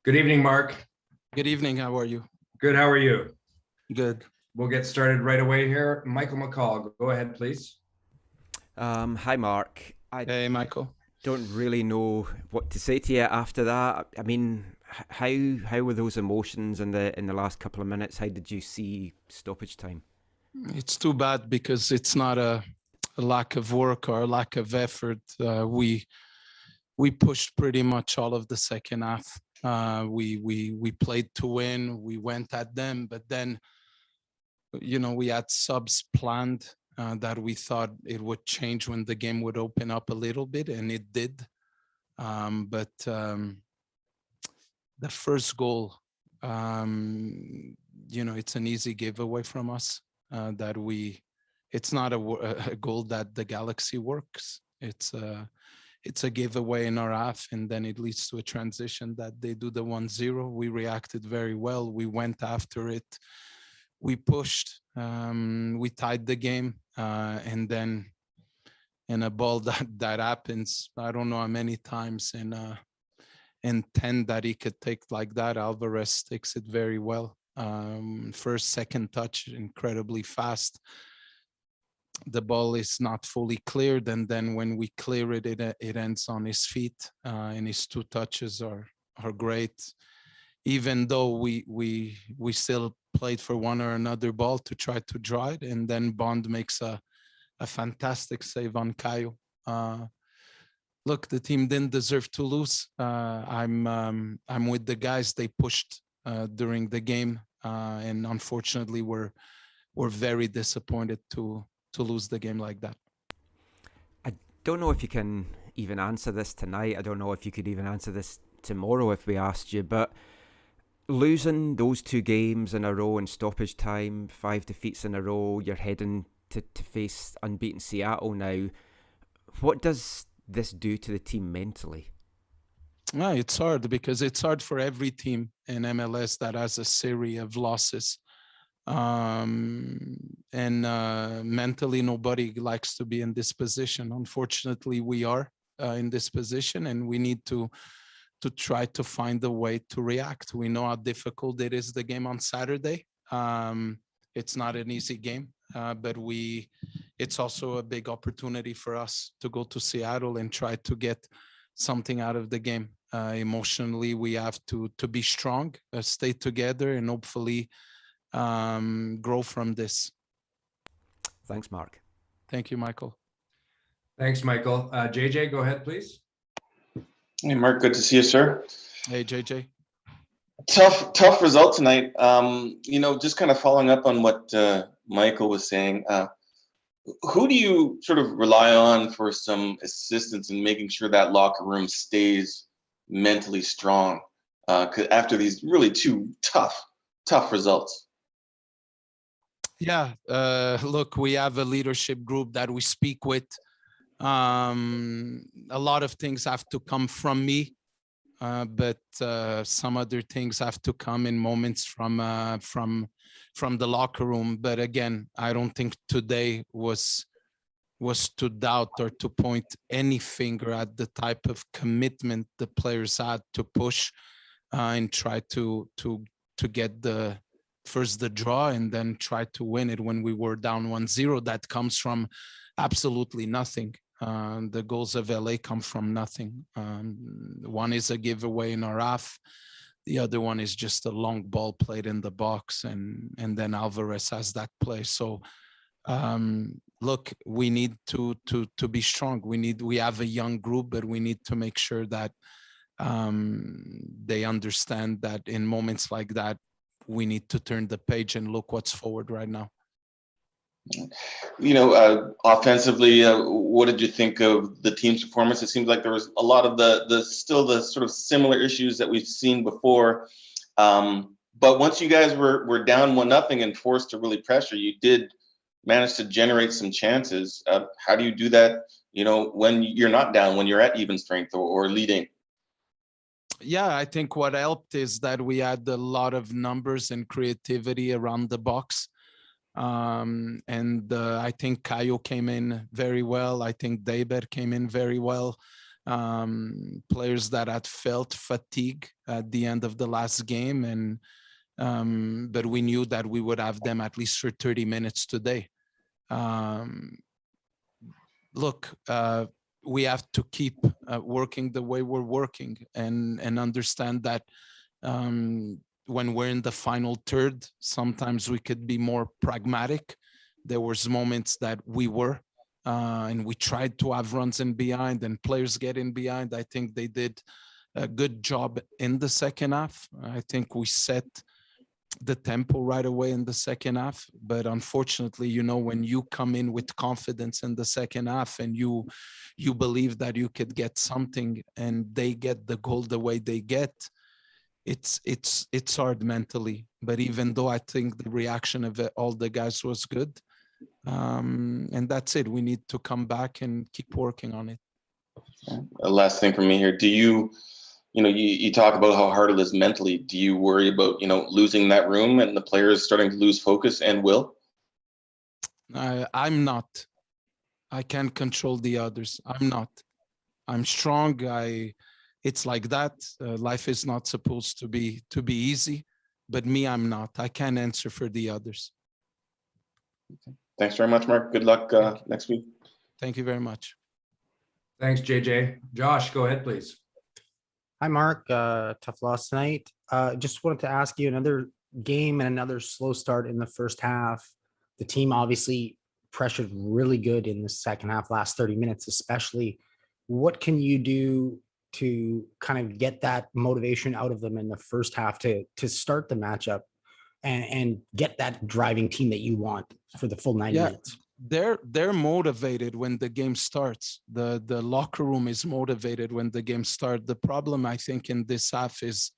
Good evening, Mark. Good evening. How are you? Good. How are you? Good. We'll get started right away here. Michael McCall, go ahead, please. Hi, Mark. I Hey, Michael. don't really know what to say to you after that. I mean, how were those emotions in the last couple of minutes? How did you see stoppage time? It's too bad because it's not a lack of work or a lack of effort. We pushed pretty much all of the second half. We played to win. We went at them, but then we had subs planned that we thought it would change when the game would open up a little bit, and it did. But the first goal, it's an easy giveaway from us that it's not a goal that the Galaxy works. It's a giveaway in our half, and then it leads to a transition that they do the 1-0. We reacted very well. We went after it. We pushed. We tied the game, and then in a ball that happens, I don't know how many times in 10 that he could take like that. Alvarez takes it very well. First, second touch, incredibly fast. The ball is not fully cleared, and then when we clear it, it ends on his feet, and his two touches are great. Even though we still played for one or another ball to try to draw it, and then Bond makes a fantastic save on Caio. Look, the team didn't deserve to lose. I'm with the guys. They pushed during the game, and unfortunately, we're very disappointed to lose the game like that. I don't know if you can even answer this tonight. I don't know if you could even answer this tomorrow if we asked you, but losing those two games in a row in stoppage time, 5 defeats in a row, you're heading to face unbeaten Seattle now. What does this do to the team mentally? It's hard because it's hard for every team in MLS that has a series of losses. And mentally, nobody likes to be in this position. Unfortunately, we are in this position, and we need to try to find a way to react. We know how difficult it is, the game on Saturday. It's not an easy game, but it's also a big opportunity for us to go to Seattle and try to get something out of the game. Emotionally, we have to be strong, stay together, and hopefully grow from this. Thanks, Mark. Thank you, Michael. Thanks, Michael. JJ, go ahead, please. Hey, Mark, good to see you, sir. Hey, JJ. Tough result tonight. Just kind of following up on what Michael was saying. Who do you sort of rely on for some assistance in making sure that locker room stays mentally strong after these really two tough results? Yeah, look, we have a leadership group that we speak with. A lot of things have to come from me, but some other things have to come in moments from the locker room. But again, I don't think today was to doubt or to point any finger at the type of commitment the players had to push and try to get the draw and then try to win it when we were down 1-0. That comes from absolutely nothing. The goals of LA come from nothing. One is a giveaway in our half. The other one is just a long ball played in the box, and then Alvarez has that play. So look, we need to be strong. We have a young group, but we need to make sure that they understand that in moments like that, we need to turn the page and look what's forward right now. Offensively, what did you think of the team's performance? It seems like there was a lot of the sort of similar issues that we've seen before. But once you guys were down 1-0 and forced to really pressure, you did manage to generate some chances. How do you do that, when you're not down, when you're at even strength or leading? Yeah, I think what helped is that we had a lot of numbers and creativity around the box. I think Caio came in very well. I think Daber came in very well. players that had felt fatigue at the end of the last game, and but we knew that we would have them at least for 30 minutes today. Look, we have to keep working the way we're working, and understand that when we're in the final third, sometimes we could be more pragmatic. There was moments that we were, and we tried to have runs in behind and players get in behind. I think they did a good job in the second half. I think we set the tempo right away in the second half, but unfortunately, you know, when you come in with confidence in the second half and you believe that you could get something and they get the goal the way they get, it's hard mentally. But even though I think the reaction of all the guys was good, and that's it, we need to come back and keep working on it. Last thing from me here, do you talk about how hard it is mentally. Do you worry about, losing that room and the players starting to lose focus and will? I'm not. I can't control the others. I'm not. I'm strong. It's like that. Life is not supposed to be easy, but me, I'm not. I can't answer for the others. Thanks very much, Mark. Good luck next week. Thank you very much. Thanks, JJ. Josh, go ahead, please. Hi, Mark. Tough loss tonight. Just wanted to ask you, another game and another slow start in the first half. The team obviously pressured really good in the second half, last 30 minutes especially. What can you do to kind of get that motivation out of them in the first half to start the matchup and get that driving team that you want for the full 90 minutes? They're motivated when the game starts. The locker room is motivated when the game starts. The problem, I think, in this half is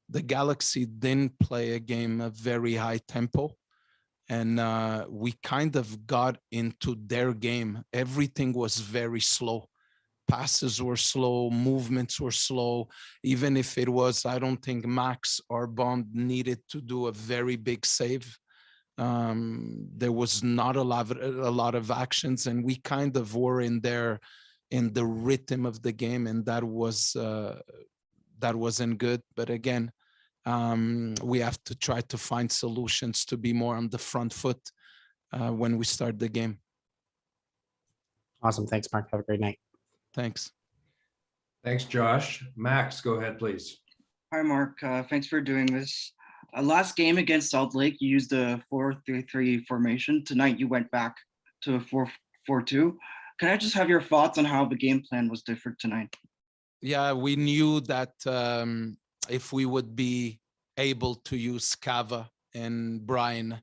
the Galaxy didn't play a game of very high tempo, and we kind of got into their game. Everything was very slow. Passes were slow, movements were slow. Even if it was, I don't think Max or Bond needed to do a very big save. There was not a lot of actions, and we kind of were in the rhythm of the game, and that wasn't good. But again, we have to try to find solutions to be more on the front foot when we start the game. Awesome. Thanks, Mark. Have a great night. Thanks. Thanks, Josh. Max, go ahead, please. Hi, Mark. Thanks for doing this. Last game against Salt Lake, you used a 4-3-3 formation. Tonight, you went back to a 4-4-2. Can I just have your thoughts on how the game plan was different tonight? Yeah, we knew that if we would be able to use Cava and Brian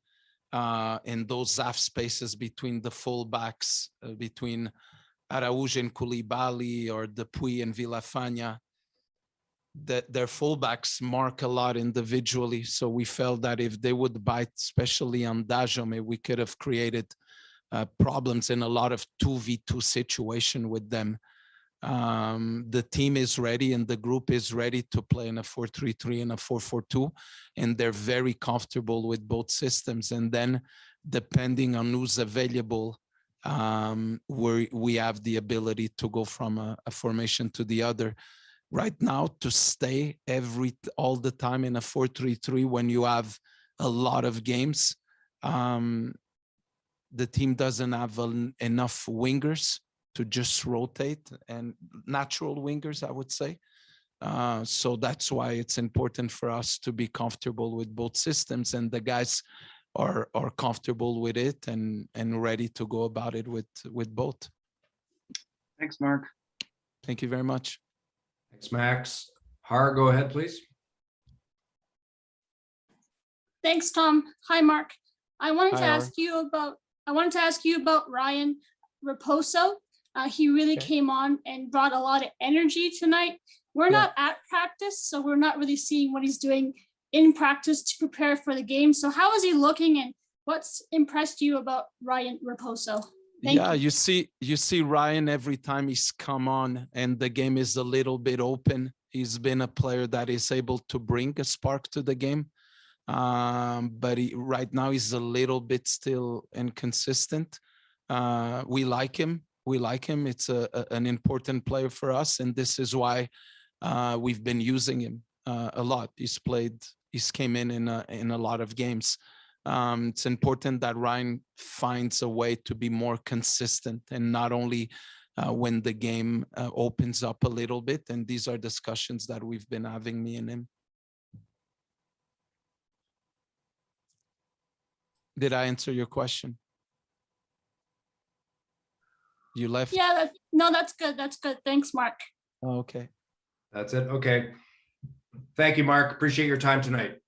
in those half spaces between the fullbacks, between Araújo and Koulibaly or Dupuis and Villafaña, that their fullbacks mark a lot individually. So we felt that if they would bite, especially on Dajome, we could have created problems in a lot of 2v2 situation with them. The team is ready and the group is ready to play in a 4-3-3 and a 4-4-2, and they're very comfortable with both systems. And then depending on who's available, we have the ability to go from a formation to the other. Right now, to stay all the time in a 4-3-3 when you have a lot of games, the team doesn't have enough wingers to just rotate, and natural wingers, I would say. So that's why it's important for us to be comfortable with both systems, and the guys are comfortable with it and ready to go about it with both. Thanks, Mark. Thank you very much. Thanks, Max. Har, go ahead, please. Thanks, Tom. Hi, Mark. I wanted Hi, to ask you about Ryan Raposo. He really came on and brought a lot of energy tonight. We're not at practice, so we're not really seeing what he's doing in practice to prepare for the game. So how is he looking, and what's impressed you about Ryan Raposo? Thank you. You see Ryan every time he's come on and the game is a little bit open. He's been a player that is able to bring a spark to the game. But right now he's a little bit still inconsistent. We like him. we like him. It's an important player for us, and this is why we've been using him a lot. He's came in a lot of games. It's important that Ryan finds a way to be more consistent and not only when the game opens up a little bit. And these are discussions that we've been having, me and him. Did I answer your question? You left? Yeah, no, that's good. That's good. Thanks, Mark. Oh, okay. That's it. Okay. Thank you, Mark. Appreciate your time tonight.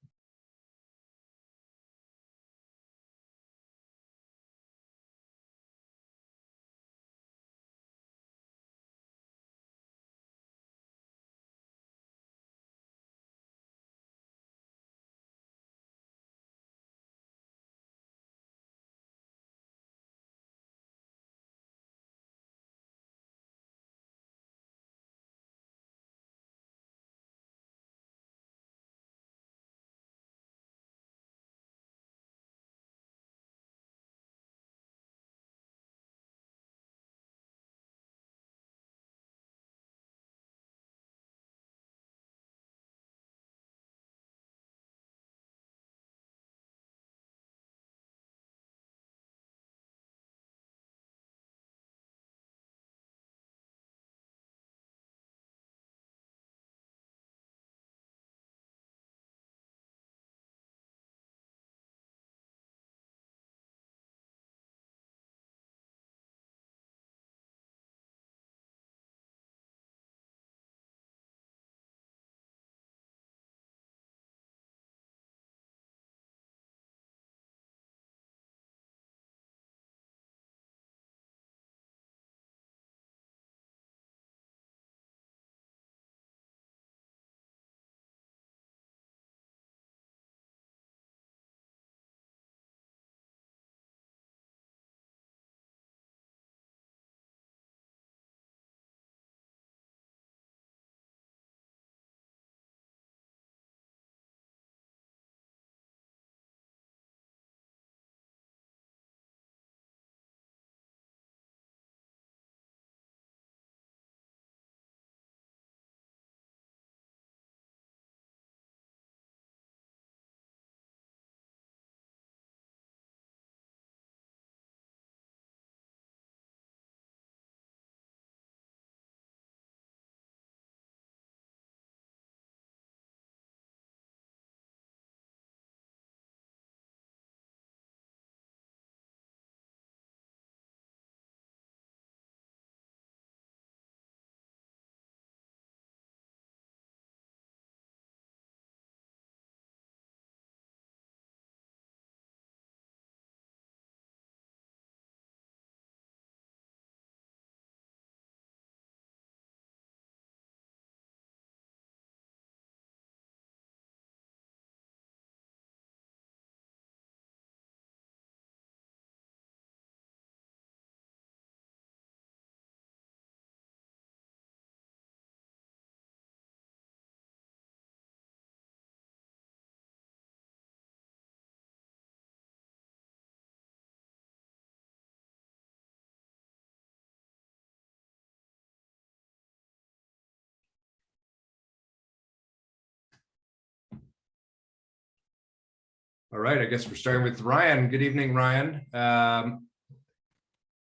All right, I guess we're starting with Ryan. Good evening, Ryan.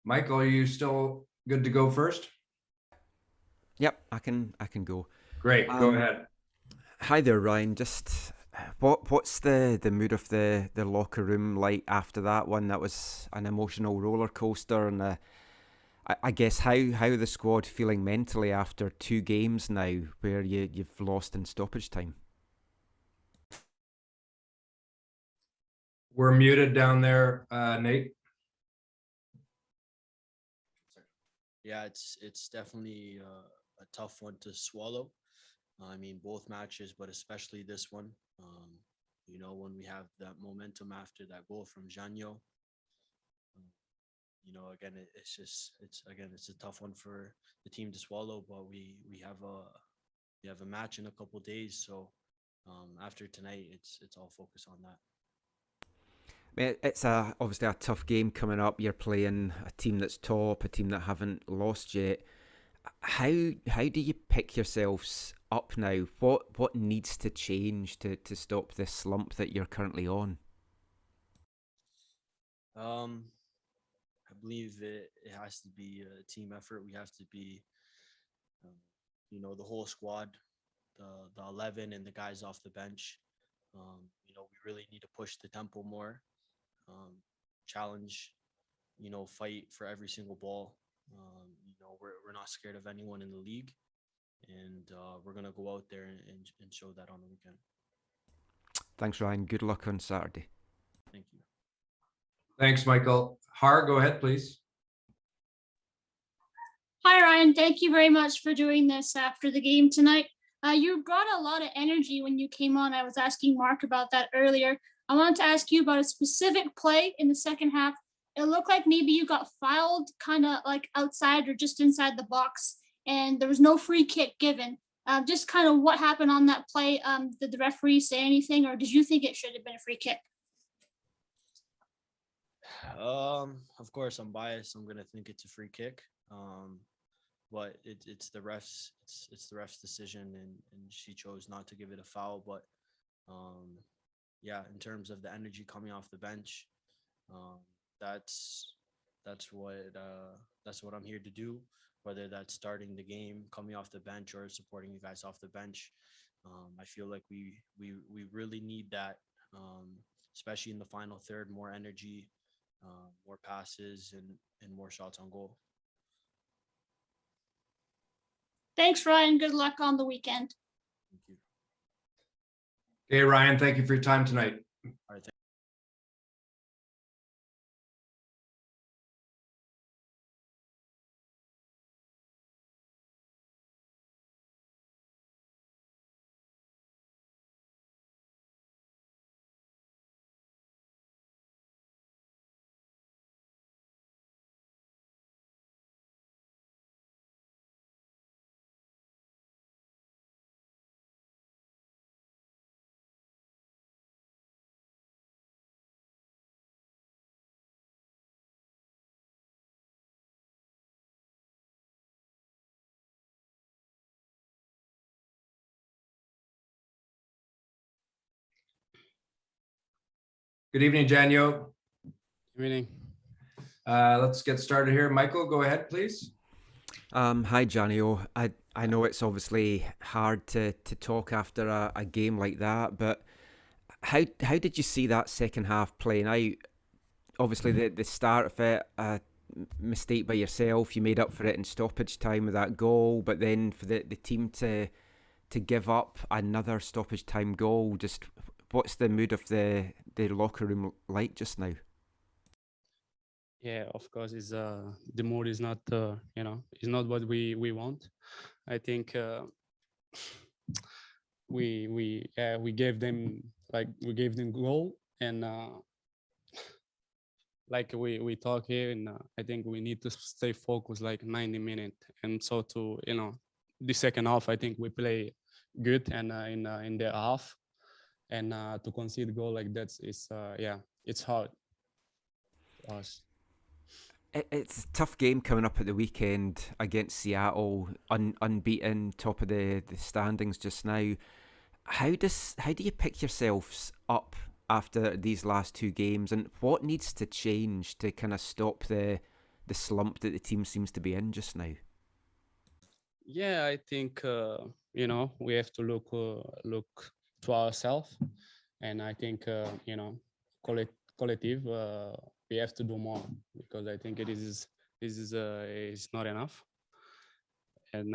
Michael, are you still good to go first? Yep, I can go. Great, go ahead. Hi there, Ryan. Just what's the mood of the locker room like after that one? That was an emotional roller coaster, and I guess how the squad feeling mentally after 2 games now where you've lost in stoppage time. We're muted down there, Nate. Yeah, it's definitely a tough one to swallow. I mean, both matches, but especially this one. You know, when we have that momentum after that goal from Janyo, you know, again, it's a tough one for the team to swallow. But we have a match in a couple days, so after tonight, it's all focused on that. It's obviously a tough game coming up. You're playing a team that's top, a team that haven't lost yet. How do you pick yourselves up now? What needs to change to stop this slump that you're currently on? I believe it has to be a team effort. We have to be, the whole squad, the 11 and the guys off the bench. We really need to push the tempo more, challenge, fight for every single ball. We're not scared of anyone in the league, and we're gonna go out there and show that on the weekend. Thanks, Ryan. Good luck on Saturday. Thank you. Thanks, Michael. Har, go ahead, please. Hi, Ryan. Thank you very much for doing this after the game tonight. You brought a lot of energy when you came on. I was asking Mark about that earlier. I wanted to ask you about a specific play in the second half. It looked like maybe you got fouled kind of like outside or just inside the box, and there was no free kick given. Just kind of what happened on that play. Did the referee say anything, or did you think it should have been a free kick? Of course, I'm biased. I'm gonna think it's a free kick. But it's the refs. It's the ref's decision, and she chose not to give it a foul. But in terms of the energy coming off the bench, that's what I'm here to do. Whether that's starting the game, coming off the bench, or supporting you guys off the bench, I feel like we really need that, especially in the final third. More energy, more passes, and more shots on goal. Thanks, Ryan. Good luck on the weekend. Thank you. Okay, Ryan, thank you for your time tonight. All right. Good evening, Janyo. Good evening. Let's get started here. Michael, go ahead, please. Hi, Janio. I know it's obviously hard to talk after a game like that, but how did you see that second half playing out? Obviously, the start of it, a mistake by yourself, you made up for it in stoppage time with that goal, but then for the team to give up another stoppage time goal, just what's the mood of the locker room like just now? Yeah, of course, is the mood is not is not what we want. I think we gave them goal, and like we talk here, and I think we need to stay focused like 90 minutes, and so to the second half, I think we play good, and in the half, and to concede goal like that is it's hard for us. It's a tough game coming up at the weekend against Seattle, unbeaten, top of the standings just now. How do you pick yourselves up after these last two games, and what needs to change to kind of stop the slump that the team seems to be in just now? Yeah, I think we have to look to ourselves, and I think collective we have to do more, because I think this is not enough, and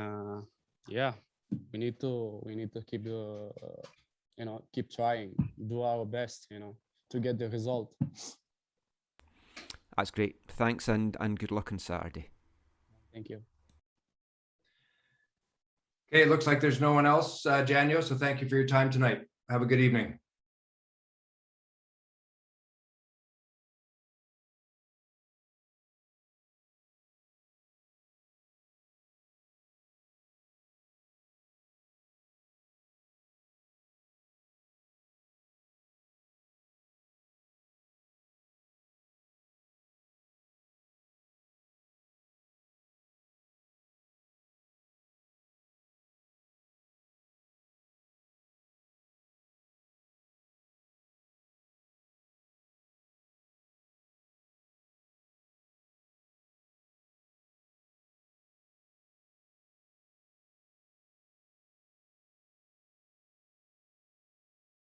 we need to keep keep trying, do our best, to get the result. That's great. Thanks, and good luck on Saturday. Thank you. Okay, it looks like there's no one else, Janyo, so thank you for your time tonight. Have a good evening.